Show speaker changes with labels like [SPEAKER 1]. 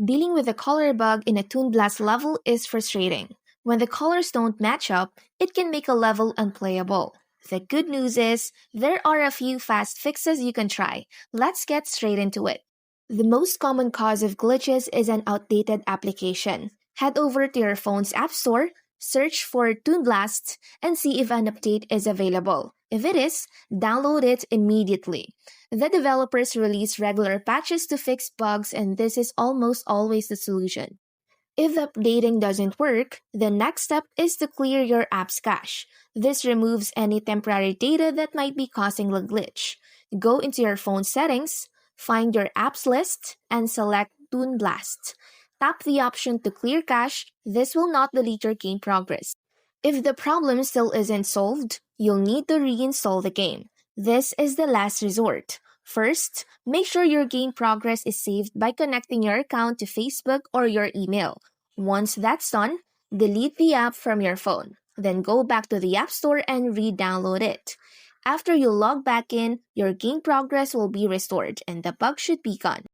[SPEAKER 1] Dealing with a color bug in a Toon Blast level is frustrating. When the colors don't match up, it can make a level unplayable. The good news is, there are a few fast fixes you can try. Let's get straight into it. The most common cause of glitches is an outdated application. Head over to your phone's app store, search for Toon Blast, and see if an update is available. If it is, download it immediately. The developers release regular patches to fix bugs, and this is almost always the solution. If the updating doesn't work, the next step is to clear your app's cache. This removes any temporary data that might be causing the glitch. Go into your phone settings, find your apps list, and select Toon Blast. Tap the option to clear cache. This will not delete your game progress. If the problem still isn't solved, you'll need to reinstall the game. This is the last resort. First, make sure your game progress is saved by connecting your account to Facebook or your email. Once that's done, delete the app from your phone. Then go back to the App Store and re-download it. After you log back in, your game progress will be restored and the bug should be gone.